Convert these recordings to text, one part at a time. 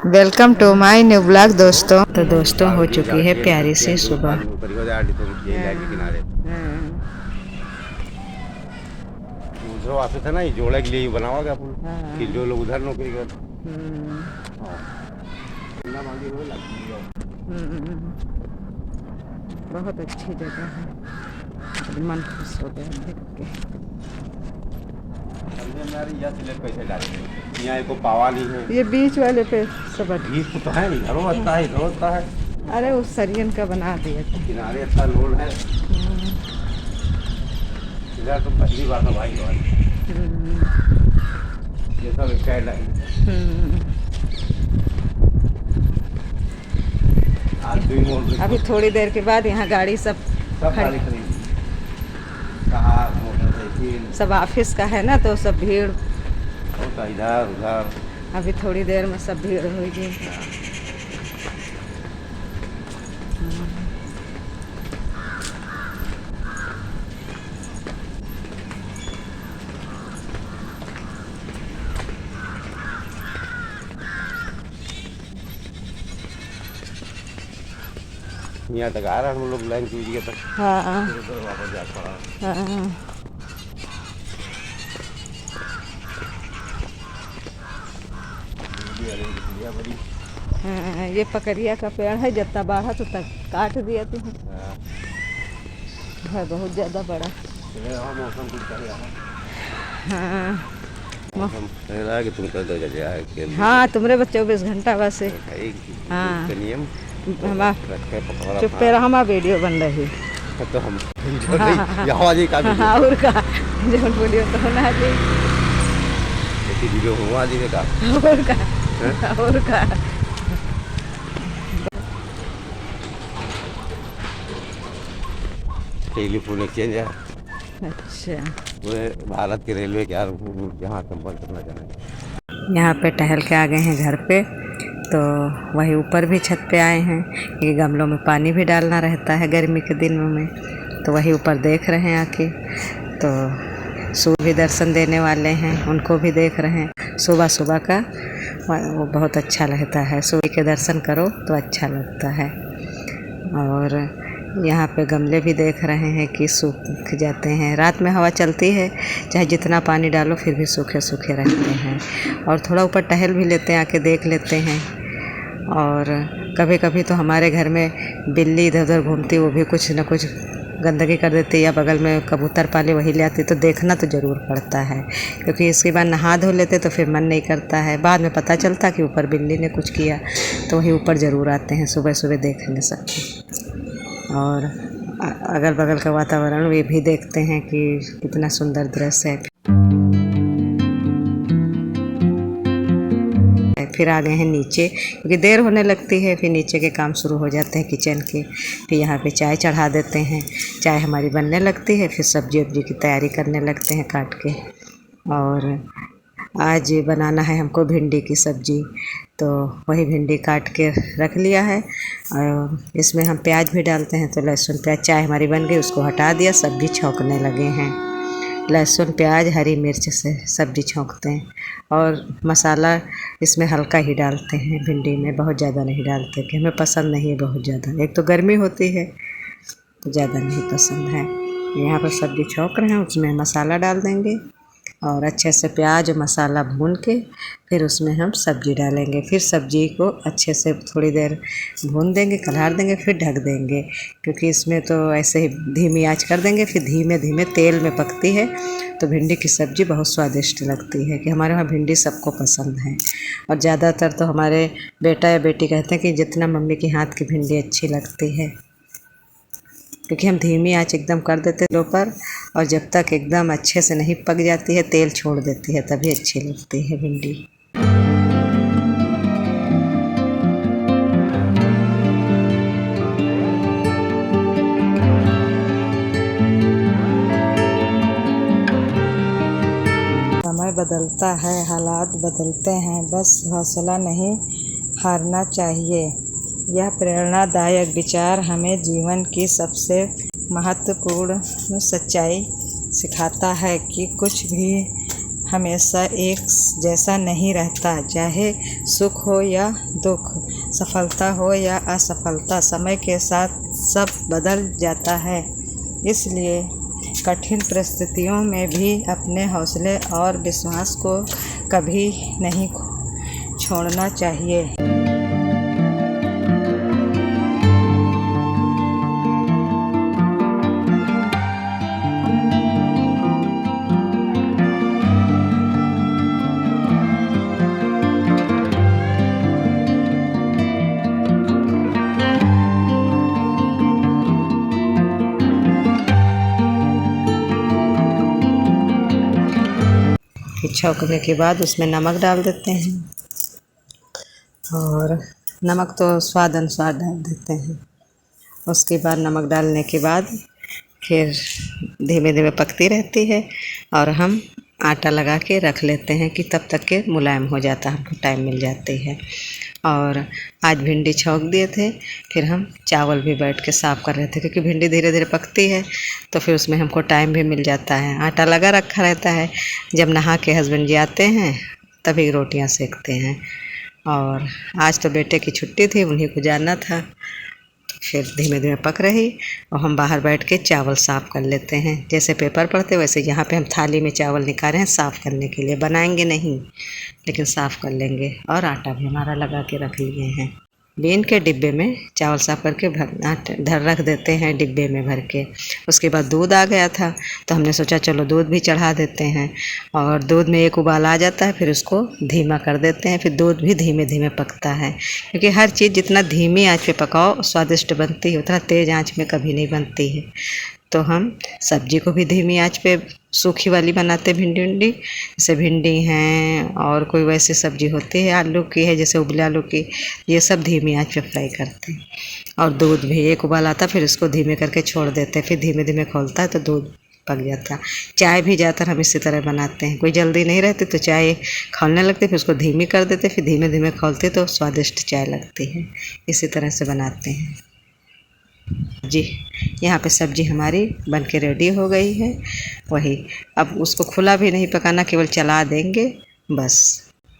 Welcome to my new blog दोस्तों। तो दोस्तों हो चुकी है प्यारी सी सुबह। दूसरा ऑफिस है ना, ये जोड़े के लिए ही बना हुआ पुल कि जो लोग उधर नौकरी कर। बहुत अच्छी जगह है, मन खुश हो गया देख के। पैसे डालेंगे यहाँ को पावा नहीं है, ये बीच वाले पे सब बीच तो है नहीं, घरों अच्छा है, घरों अच्छा है। अरे उस सरियन का बना दिया था, किनारे अच्छा रोड है। इधर तो पहली बार भाई ये सब स्टाइल है। अभी थोड़ी देर के बाद यहाँ गाड़ी सब गाड़ी खरीदी, कार मोटरसाइकिल सब ऑफिस का है ना, तो सब भीड़ होता इधर उधर। अभी थोड़ी देर में सब भीड़ होगी। यहाँ तक आ रहा है, हम लोग लाइन की एरिया तक। हाँ वापस जा पड़ा। हाँ, ये पकड़िया का पेड़ है, जितना बढ़ा तो तक काट दिया तुम है, बहुत ज़्यादा बड़ा। मौसम कुछ कर रहा है। हाँ मौसम रहा कि तुम कर दोगे जाए। हाँ तुम्हारे बच्चे 24 घंटा बस। हाँ नियम चुप पे रहा, हमारा वीडियो बन रही तो हम और का जो वीडियो तो होना जी, वीडियो हुआ जी का और का टेलीफोन एक्सचेंज है। अच्छा, पूरे भारत के रेलवे के यहाँ संपर्क करना चाहें। यहाँ पे टहल के आ गए हैं घर पे, तो वही ऊपर भी छत पे आए हैं कि गमलों में पानी भी डालना रहता है गर्मी के दिनों में, तो वही ऊपर देख रहे हैं आके। तो सूर्य भी दर्शन देने वाले हैं, उनको भी देख रहे हैं। सुबह सुबह का वो बहुत अच्छा लगता है, सूर्य के दर्शन करो तो अच्छा लगता है। और यहाँ पे गमले भी देख रहे हैं कि सूख जाते हैं, रात में हवा चलती है, चाहे जितना पानी डालो फिर भी सूखे सूखे रहते हैं। और थोड़ा ऊपर टहल भी लेते हैं, आके देख लेते हैं। और कभी कभी तो हमारे घर में बिल्ली इधर उधर घूमती, वो भी कुछ न कुछ गंदगी कर देती, या बगल में कबूतर पाले वही ले आती, तो देखना तो ज़रूर पड़ता है, क्योंकि इसके बाद नहा धो लेते तो फिर मन नहीं करता है। बाद में पता चलता कि ऊपर बिल्ली ने कुछ किया, तो वही ऊपर ज़रूर आते हैं सुबह सुबह देखने सबको। और अगल बगल का वातावरण वे भी देखते हैं कि कितना सुंदर दृश्य है। फिर आ गए हैं नीचे, क्योंकि देर होने लगती है, फिर नीचे के काम शुरू हो जाते हैं किचन के। फिर यहाँ पे चाय चढ़ा देते हैं, चाय हमारी बनने लगती है, फिर सब्जी वब्जी की तैयारी करने लगते हैं काट के। और आज बनाना है हमको भिंडी की सब्ज़ी, तो वही भिंडी काट के रख लिया है। और इसमें हम प्याज भी डालते हैं, तो लहसुन प्याज, चाय हमारी बन गई, उसको हटा दिया, सब्ज़ी छौंकने लगे हैं। लहसुन प्याज हरी मिर्च से सब्ज़ी छौंकते हैं, और मसाला इसमें हल्का ही डालते हैं भिंडी में, बहुत ज़्यादा नहीं डालते, कि हमें पसंद नहीं है बहुत ज़्यादा, एक तो गर्मी होती है तो ज़्यादा नहीं पसंद है। यहाँ पर सब्ज़ी छौंक रहे हैं, उसमें मसाला डाल देंगे, और अच्छे से प्याज और मसाला भून के फिर उसमें हम सब्ज़ी डालेंगे। फिर सब्ज़ी को अच्छे से थोड़ी देर भून देंगे, कलर देंगे, फिर ढक देंगे, क्योंकि इसमें तो ऐसे ही धीमी आंच कर देंगे, फिर धीमे धीमे तेल में पकती है, तो भिंडी की सब्ज़ी बहुत स्वादिष्ट लगती है। कि हमारे वहाँ भिंडी सबको पसंद है, और ज़्यादातर तो हमारे बेटा या बेटी कहते हैं कि जितना मम्मी के हाथ की भिंडी अच्छी लगती है, क्योंकि हम धीमी आंच एकदम कर देते लो पर, और जब तक एकदम अच्छे से नहीं पक जाती है, तेल छोड़ देती है, तभी अच्छी लगती है भिंडी। समय बदलता है, हालात बदलते हैं, बस हौसला नहीं हारना चाहिए। यह प्रेरणादायक विचार हमें जीवन की सबसे महत्वपूर्ण सच्चाई सिखाता है कि कुछ भी हमेशा एक जैसा नहीं रहता, चाहे सुख हो या दुख, सफलता हो या असफलता, समय के साथ सब बदल जाता है। इसलिए कठिन परिस्थितियों में भी अपने हौसले और विश्वास को कभी नहीं छोड़ना चाहिए। फिर छौंकने के बाद उसमें नमक डाल देते हैं और नमक तो स्वाद अनुसार डाल देते हैं। उसके बाद नमक डालने के बाद फिर धीमे धीमे पकती रहती है और हम आटा लगा के रख लेते हैं कि तब तक के मुलायम हो जाता है, हमको टाइम मिल जाती है। और आज भिंडी छौंक दिए थे, फिर हम चावल भी बैठ के साफ़ कर रहे थे क्योंकि भिंडी धीरे धीरे पकती है तो फिर उसमें हमको टाइम भी मिल जाता है। आटा लगा रखा रहता है, जब नहा के हस्बैंड जी आते हैं तभी रोटियां सेकते हैं। और आज तो बेटे की छुट्टी थी, उन्हीं को जाना था, तो फिर धीमे धीमे पक रही और हम बाहर बैठ के चावल साफ़ कर लेते हैं। जैसे पेपर पड़ते वैसे यहाँ पे हम थाली में चावल निकाले हैं साफ़ करने के लिए, बनाएंगे नहीं लेकिन साफ़ कर लेंगे। और आटा भी हमारा लगा के रख लिए हैं। बीन के डिब्बे में चावल साफ़ करके धर रख देते हैं डिब्बे में भर के। उसके बाद दूध आ गया था तो हमने सोचा चलो दूध भी चढ़ा देते हैं। और दूध में एक उबाल आ जाता है फिर उसको धीमा कर देते हैं, फिर दूध भी धीमे धीमे पकता है क्योंकि हर चीज़ जितना धीमी आंच पे पकाओ स्वादिष्ट बनती है, उतना तेज़ आंच में कभी नहीं बनती है। तो हम सब्जी को भी धीमी आंच पे सूखी वाली बनाते भिंडी, जैसे भिंडी हैं और कोई वैसी सब्जी होती है आलू की है जैसे उबले आलू की, ये सब धीमी आंच पे फ्राई करते हैं। और दूध भी एक उबाल आता फिर इसको धीमे करके छोड़ देते हैं, फिर धीमे धीमे खोलता है तो दूध पक जाता है। चाय भी ज़्यादातर हम इसी तरह बनाते हैं, कोई जल्दी नहीं रहती तो चाय खौलने लगती फिर उसको धीमी कर देते, फिर धीमे धीमे खोलते तो स्वादिष्ट चाय लगती है। इसी तरह से बनाते हैं जी। यहाँ पे सब्जी हमारी बन के रेडी हो गई है। वही अब उसको खुला भी नहीं पकाना, केवल चला देंगे बस।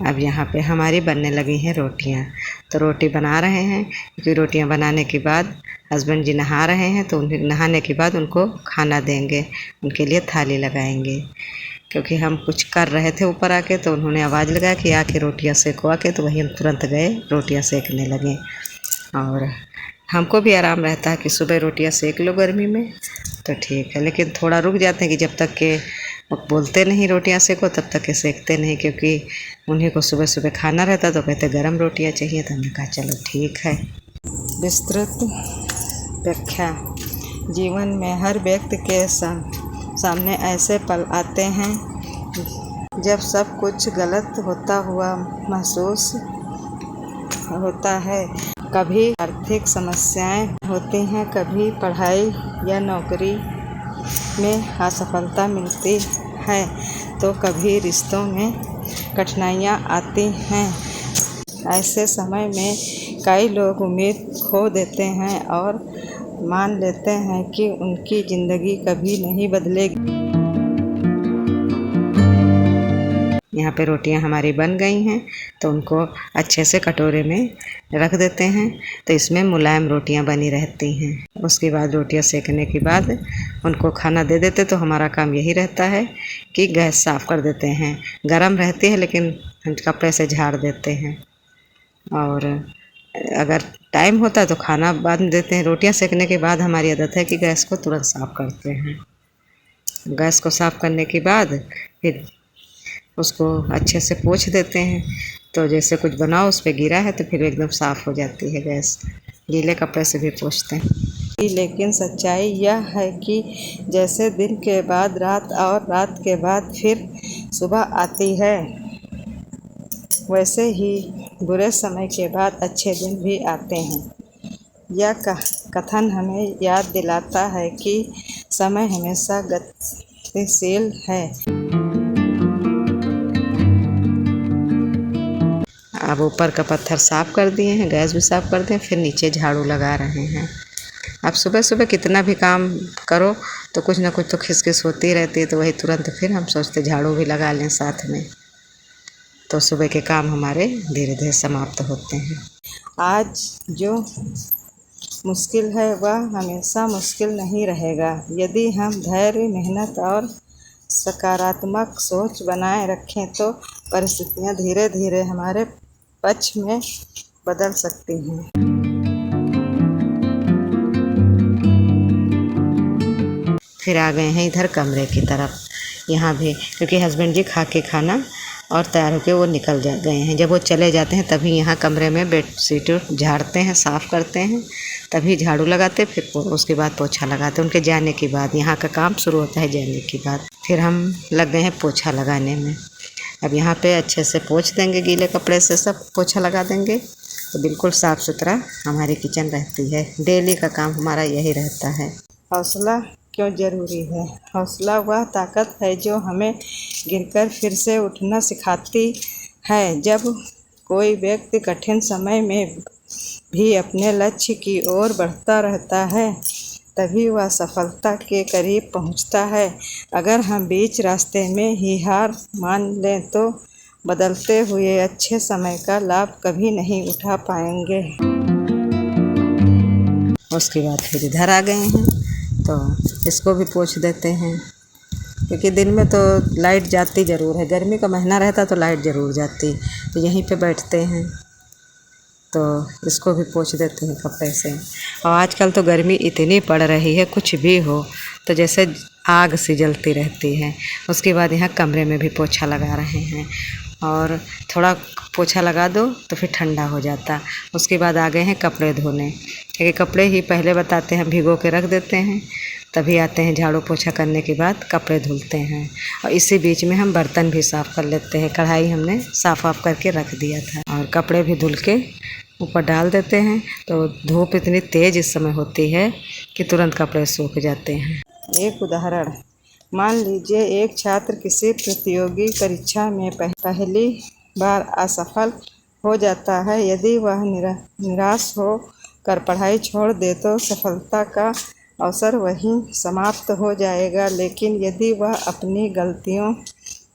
अब यहाँ पे हमारी बनने लगी हैं रोटियाँ, तो रोटी बना रहे हैं क्योंकि रोटियाँ बनाने के बाद हस्बैंड जी नहा रहे हैं तो उन्हें नहाने के बाद उनको खाना देंगे, उनके लिए थाली लगाएंगे। क्योंकि हम कुछ कर रहे थे ऊपर आके तो उन्होंने आवाज़ लगाया कि आके रोटियाँ सेको आके, तो वही हम तुरंत गए रोटियाँ सेकने लगे। और हमको भी आराम रहता है कि सुबह रोटियां सेक लो गर्मी में तो ठीक है, लेकिन थोड़ा रुक जाते हैं कि जब तक के बोलते नहीं रोटियां सेको तब तक के सेकते नहीं, क्योंकि उन्हीं को सुबह सुबह खाना रहता तो कहते गरम रोटियां चाहिए। तो हमने कहा चलो ठीक है। विस्तृत व्याख्या। जीवन में हर व्यक्ति के सामने ऐसे पल आते हैं जब सब कुछ गलत होता हुआ महसूस होता है। कभी आर्थिक समस्याएं होती हैं, कभी पढ़ाई या नौकरी में असफलता मिलती है, तो कभी रिश्तों में कठिनाइयां आती हैं। ऐसे समय में कई लोग उम्मीद खो देते हैं और मान लेते हैं कि उनकी ज़िंदगी कभी नहीं बदलेगी। यहाँ पे रोटियाँ हमारी बन गई हैं तो उनको अच्छे से कटोरे में रख देते हैं, तो इसमें मुलायम रोटियाँ बनी रहती हैं। उसके बाद रोटियाँ सेकने के बाद उनको खाना दे देते, तो हमारा काम यही रहता है कि गैस साफ़ कर देते हैं। गरम रहती है लेकिन कपड़े से झाड़ देते हैं। और अगर टाइम होता है तो खाना बाद में देते हैं। रोटियाँ सेकने के बाद हमारी आदत है कि गैस को तुरंत साफ़ करते हैं। गैस को साफ़ करने के बाद फिर उसको अच्छे से पोंछ देते हैं, तो जैसे कुछ बनाओ उस पर गिरा है तो फिर एकदम साफ़ हो जाती है गैस। गीले कपड़े से भी पोंछते हैं। लेकिन सच्चाई यह है कि जैसे दिन के बाद रात और रात के बाद फिर सुबह आती है, वैसे ही बुरे समय के बाद अच्छे दिन भी आते हैं। यह कथन हमें याद दिलाता है कि समय हमेशा गतिशील है। अब ऊपर का पत्थर साफ़ कर दिए हैं, गैस भी साफ़ कर दिए, फिर नीचे झाड़ू लगा रहे हैं। अब सुबह सुबह कितना भी काम करो तो कुछ ना कुछ तो खिसखिस होती रहती है, तो वही तुरंत फिर हम सोचते झाड़ू भी लगा लें साथ में, तो सुबह के काम हमारे धीरे धीरे समाप्त होते हैं। आज जो मुश्किल है वह हमेशा मुश्किल नहीं रहेगा। यदि हम धैर्य, मेहनत और सकारात्मक सोच बनाए रखें तो परिस्थितियां धीरे धीरे हमारे पक्ष में बदल सकती हैं। फिर आ गए हैं इधर कमरे की तरफ। यहाँ भी क्योंकि हस्बैंड जी खा के खाना और तैयार होके वो निकल गए हैं। जब वो चले जाते हैं तभी यहाँ कमरे में बेडशीट झाड़ते हैं, साफ़ करते हैं, तभी झाड़ू लगाते, फिर उसके बाद पोछा लगाते। उनके जाने के बाद यहाँ का काम शुरू होता है। जाने के बाद फिर हम लग गए हैं पोछा लगाने में। अब यहाँ पे अच्छे से पोंछ देंगे, गीले कपड़े से सब पोछा लगा देंगे तो बिल्कुल साफ़ सुथरा हमारी किचन रहती है। डेली का काम हमारा यही रहता है। हौसला क्यों ज़रूरी है? हौसला वह ताकत है जो हमें गिरकर फिर से उठना सिखाती है। जब कोई व्यक्ति कठिन समय में भी अपने लक्ष्य की ओर बढ़ता रहता है तभी वह सफलता के करीब पहुंचता है। अगर हम बीच रास्ते में ही हार मान लें तो बदलते हुए अच्छे समय का लाभ कभी नहीं उठा पाएंगे। उसके बाद फिर इधर आ गए हैं तो इसको भी पोंछ देते हैं, क्योंकि दिन में तो लाइट जाती ज़रूर है। गर्मी का महीना रहता तो लाइट ज़रूर जाती, तो यहीं पे बैठते हैं तो इसको भी पोंछ देते हैं कपड़े से। और आजकल तो गर्मी इतनी पड़ रही है, कुछ भी हो तो जैसे आग सी जलती रहती है। उसके बाद यहाँ कमरे में भी पोछा लगा रहे हैं और थोड़ा पोछा लगा दो तो फिर ठंडा हो जाता। उसके बाद आ गए हैं कपड़े धोने, क्योंकि कपड़े ही पहले बताते हैं भिगो के रख देते हैं, तभी आते हैं झाड़ू पोछा करने के बाद कपड़े धुलते हैं। और इसी बीच में हम बर्तन भी साफ़ कर लेते हैं। कढ़ाई हमने साफ़ करके रख दिया था और कपड़े भी धुल के ऊपर डाल देते हैं। तो धूप इतनी तेज़ इस समय होती है कि तुरंत कपड़े सूख जाते हैं। एक उदाहरण, मान लीजिए एक छात्र किसी प्रतियोगी परीक्षा में पहली बार असफल हो जाता है। यदि वह निराश हो कर पढ़ाई छोड़ दे तो सफलता का अवसर वहीं समाप्त हो जाएगा। लेकिन यदि वह अपनी गलतियों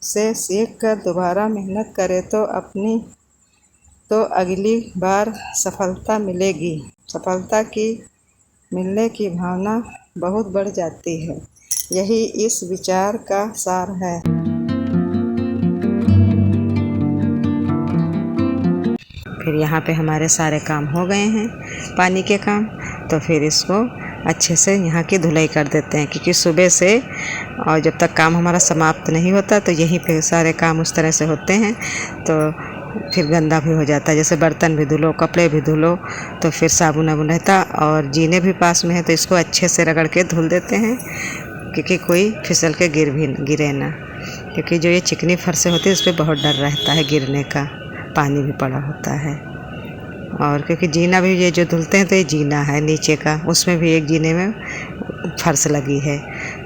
से सीख कर दोबारा मेहनत करे तो अगली बार सफलता मिलेगी। सफलता की मिलने की भावना बहुत बढ़ जाती है। यही इस विचार का सार है। फिर यहाँ पे हमारे सारे काम हो गए हैं पानी के काम, तो फिर इसको अच्छे से यहाँ की धुलाई कर देते हैं, क्योंकि सुबह से और जब तक काम हमारा समाप्त नहीं होता तो यहीं पे सारे काम उस तरह से होते हैं, तो फिर गंदा भी हो जाता है। जैसे बर्तन भी धुलो, कपड़े भी धुलो, तो फिर साबुन वाबुन रहता। और जीने भी पास में है तो इसको अच्छे से रगड़ के धुल देते हैं, क्योंकि कोई फिसल के गिरे ना, क्योंकि जो ये चिकनी फर्शें होती है उस पर बहुत डर रहता है गिरने का, पानी भी पड़ा होता है। और क्योंकि जीना भी ये जो धुलते हैं तो ये जीना है नीचे का, उसमें भी एक जीने में फर्श लगी है।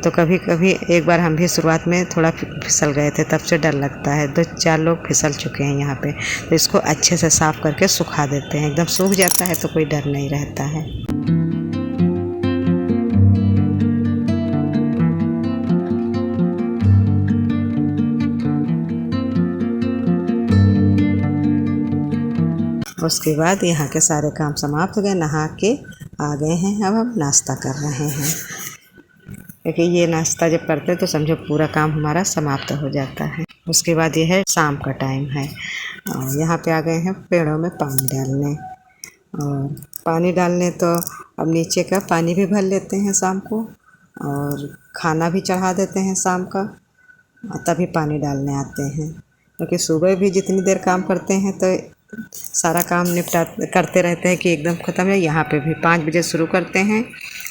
तो कभी कभी एक बार हम भी शुरुआत में थोड़ा फिसल गए थे, तब से डर लगता है। 2-4 लोग फिसल चुके हैं यहाँ पे। तो इसको अच्छे से साफ़ करके सुखा देते हैं। एकदम सूख जाता है तो कोई डर नहीं रहता है। उसके बाद यहाँ के सारे काम समाप्त हो गए। नहा के आ गए हैं, अब हम नाश्ता कर रहे हैं, क्योंकि ये नाश्ता जब करते हैं तो समझो पूरा काम हमारा समाप्त हो जाता है। उसके बाद ये है शाम का टाइम है और यहाँ पे आ गए हैं पेड़ों में पानी डालने। और पानी डालने तो अब नीचे का पानी भी भर लेते हैं शाम को, और खाना भी चढ़ा देते हैं शाम का, तभी पानी डालने आते हैं। क्योंकि सुबह भी जितनी देर काम करते हैं तो सारा काम करते रहते हैं कि एकदम ख़त्म है। यहाँ पे भी 5 बजे शुरू करते हैं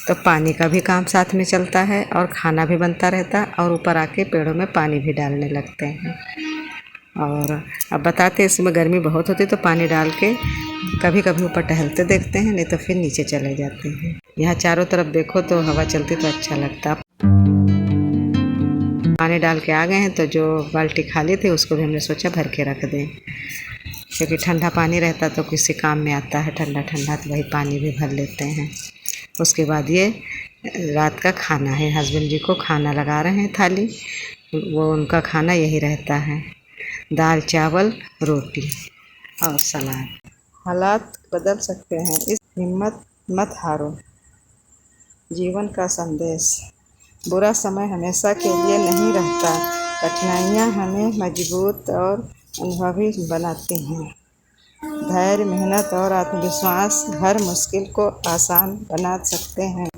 तो पानी का भी काम साथ में चलता है और खाना भी बनता रहता है, और ऊपर आके पेड़ों में पानी भी डालने लगते हैं। और अब बताते हैं इसमें गर्मी बहुत होती है तो पानी डाल के कभी कभी ऊपर टहलते देखते हैं, नहीं तो फिर नीचे चले जाते हैं। यहाँ चारों तरफ देखो तो हवा चलती तो अच्छा लगता। पानी डाल के आ गए हैं तो जो बाल्टी खाली थी उसको भी हमने सोचा भर के रख दें, क्योंकि ठंडा पानी रहता तो किसी काम में आता है ठंडा ठंडा, तो वही पानी भी भर लेते हैं। उसके बाद ये रात का खाना है। हस्बैंड जी को खाना लगा रहे हैं थाली, वो उनका खाना यही रहता है, दाल चावल रोटी और सलाद। हालात बदल सकते हैं, इस हिम्मत मत हारो। जीवन का संदेश। बुरा समय हमेशा के लिए नहीं रहता, कठिनाइयाँ हमें मजबूत और अनुभवी बनाती हैं। धैर्य, मेहनत और आत्मविश्वास हर मुश्किल को आसान बना सकते हैं।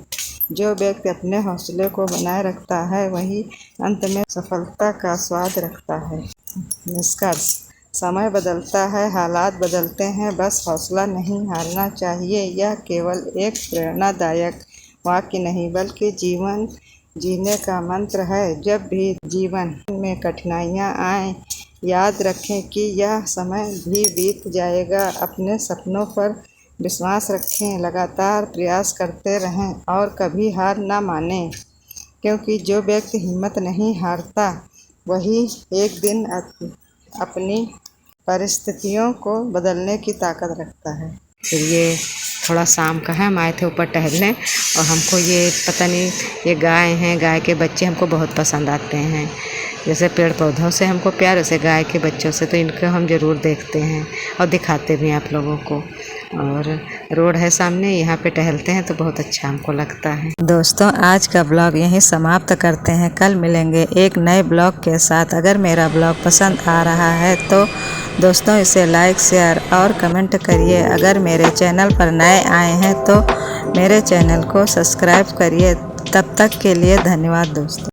जो व्यक्ति अपने हौसले को बनाए रखता है वही अंत में सफलता का स्वाद रखता है। निष्कर्ष। समय बदलता है, हालात बदलते हैं, बस हौसला नहीं हारना चाहिए। यह केवल एक प्रेरणादायक वाक्य नहीं बल्कि जीवन जीने का मंत्र है। जब भी जीवन में कठिनाइयाँ आएँ, याद रखें कि यह समय भी बीत जाएगा। अपने सपनों पर विश्वास रखें, लगातार प्रयास करते रहें और कभी हार ना मानें, क्योंकि जो व्यक्ति हिम्मत नहीं हारता वही एक दिन अपनी परिस्थितियों को बदलने की ताकत रखता है। फिर ये थोड़ा शाम का है, हम आए थे ऊपर टहलने और हमको ये पता नहीं, ये गाय हैं, गाय के बच्चे हमको बहुत पसंद आते हैं। जैसे पेड़ पौधों से हमको प्यार, वैसे गाय के बच्चों से तो इनको हम ज़रूर देखते हैं और दिखाते भी हैं आप लोगों को। और रोड है सामने, यहाँ पे टहलते हैं तो बहुत अच्छा हमको लगता है। दोस्तों, आज का ब्लॉग यहीं समाप्त करते हैं। कल मिलेंगे एक नए ब्लॉग के साथ। अगर मेरा ब्लॉग पसंद आ रहा है तो दोस्तों इसे लाइक, शेयर और कमेंट करिए। अगर मेरे चैनल पर नए आए हैं तो मेरे चैनल को सब्सक्राइब करिए। तब तक के लिए धन्यवाद दोस्तों।